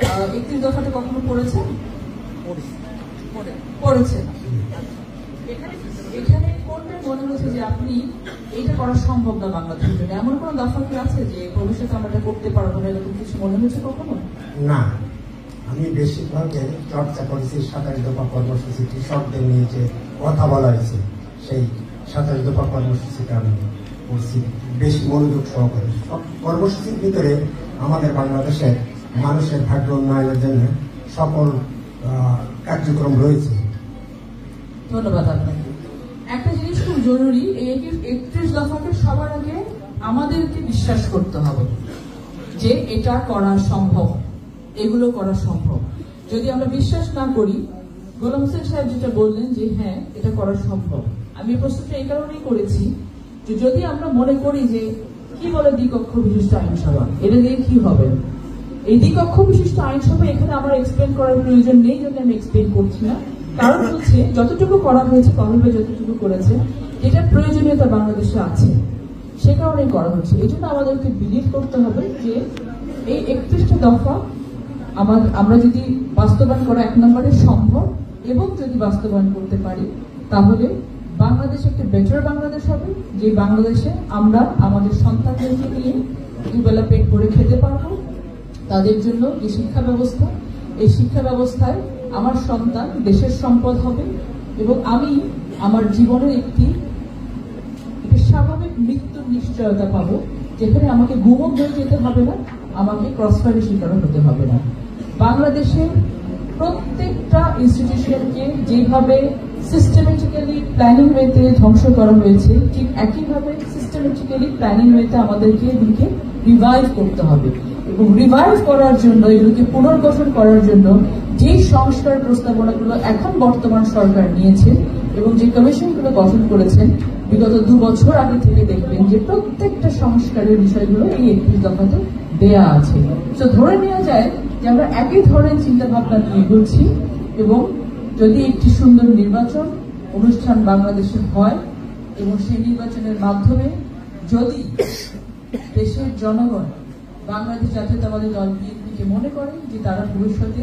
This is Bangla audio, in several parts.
31 দফাটা কখনো পড়েছেন? পড়েছেন। এখানে কোনটা মনে হচ্ছে যে আপনি এটা করা সম্ভব না বাংলাদেশের জন্য? এমন কোন দফা কি আছে যে ভবিষ্যতে আমরা এটা করতে পারবো না, এরকম কিছু মনে হচ্ছে কখনো? না, আমি বেশিরভাগ চর্চা করেছি 27 দফা কর্মসূচি, কৃষকদের নিয়ে যে কথা বলা হয়েছে সেই 27 দফা কর্মসূচিটা আমি করছি বেশি মনোযোগ সহকারে। সব কর্মসূচির ভিতরে আমাদের বাংলাদেশের মানুষের ভাগ্য উন্নয়নের জন্য সকল কার্যক্রম রয়েছে। ধন্যবাদ আপনাকে। একটা জিনিস খুব জরুরি, এই 31 দফাকে সবার আগে আমাদেরকে বিশ্বাস করতে হবে যে এটা করা সম্ভব, এগুলো করা সম্ভব। যদি আমরা বিশ্বাস না করি, গোলাম হোসেন সাহেব যেটা বললেন যে হ্যাঁ এটা করা সম্ভব, আমি এই প্রশ্নটা এই কারণেই করেছি যে যদি আমরা মনে করি যে কি বলে দ্বিকক্ষ বিশিষ্ট আইনসভা, এটা দিয়ে কি হবে, এই দ্বিকক্ষ বিশিষ্ট আইনসভা এখানে আমার এক্সপ্লেন করার প্রয়োজন নেই, যদি আমি এক্সপ্লেন করছি না। কারণ হচ্ছে যতটুকু করা হয়েছে, কমভাবে যতটুকু করেছে, যেটা প্রয়োজনীয়তা বাংলাদেশে আছে সে কারণেই করা হচ্ছে। এই জন্য আমাদেরকে বিলিভ করতে হবে যে এই 31টা দফা আমরা যদি বাস্তবায়ন করা 1 নম্বরে সম্ভব, এবং যদি বাস্তবায়ন করতে পারি তাহলে বাংলাদেশ একটা বেটার বাংলাদেশ হবে, যে বাংলাদেশে আমরা আমাদের সন্তানদেরকে নিয়ে দুবেলা পেট ভরে খেতে পারবো। তাদের জন্য যে শিক্ষা ব্যবস্থা, এই শিক্ষা ব্যবস্থায় আমার সন্তান দেশের সম্পদ হবে, এবং আমি আমার জীবনের একটি স্বাভাবিক মৃত্যুর নিশ্চয়তা পাবো, যেখানে আমাকে গুমক হয়ে যেতে হবে না, আমাকে ক্রসফায়ারের শিকার হতে হবে না। বাংলাদেশের প্রত্যেকটা ইনস্টিটিউশনকে যেভাবে সিস্টেমেটিক্যালি প্ল্যানিং ওয়েতে ধ্বংস করা হয়েছে, ঠিক একইভাবে সিস্টেমেটিক্যালি প্ল্যানিং ওয়েতে আমাদেরকে এগুলিকে রিভাইভ করতে হবে। এবং রিভাইভ করার জন্য, এগুলোকে পুনর্গঠন করার জন্য যে সংস্কার প্রস্তাবনাগুলো এখন বর্তমান সরকার নিয়েছে এবং যে কমিশনগুলো গঠন করেছেন বিগত 2 বছর আগে থেকে, দেখবেন যে প্রত্যেকটা সংস্কারের বিষয়গুলো এই 31 দফাতে দেয়া আছে। তো ধরে নেওয়া যায় যে আমরা একই ধরনের চিন্তা ভাবনা নিয়ে বলছি, এবং যদি একটি সুন্দর নির্বাচন অনুষ্ঠান বাংলাদেশে হয় এবং সেই নির্বাচনের মাধ্যমে যদি দেশের জনগণ বাংলাদেশ জাতীয়তাবাদী দল বিএনপিকে মনে করে যে তারা ভবিষ্যতে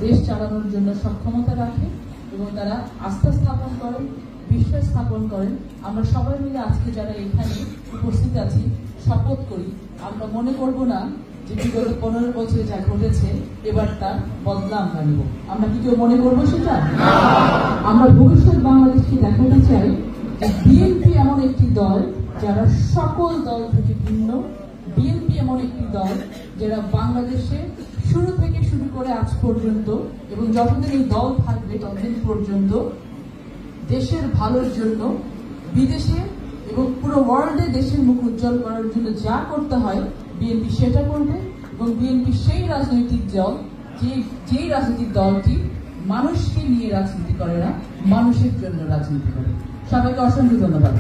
দেশ চালানোর জন্য সক্ষমতা রাখে এবং তারা আস্থা স্থাপন করেন, বিশ্বাস স্থাপন করেন, আমরা সবাই মিলে আজকে যারা এখানে উপস্থিত আছি শপথ করি, আমরা মনে করব না যে বিগত 15 বছরে যা ঘটেছে এবার তার বদলা আমরা নিব। আমরা কি কেউ মনে করবো সেটা? আমরা ভবিষ্যৎ বাংলাদেশকে দেখাতে চাই যে বিএনপি এমন একটি দল যারা সকল দল থেকে ভিন্ন। বিএনপি এমন একটি দল যারা বাংলাদেশে শুরু থেকে শুরু করে আজ পর্যন্ত এবং যতদিন এই দল থাকবে ততদিন পর্যন্ত দেশের ভালোর জন্য বিদেশে এবং পুরো ওয়ার্ল্ডে দেশের মুখ উজ্জ্বল করার জন্য যা করতে হয় বিএনপি সেটা করবে। এবং বিএনপি সেই রাজনৈতিক দল যেই রাজনৈতিক দলটি মানুষকে নিয়ে রাজনীতি করে না, মানুষের জন্য রাজনীতি করে। সবাইকে অসংখ্য ধন্যবাদ।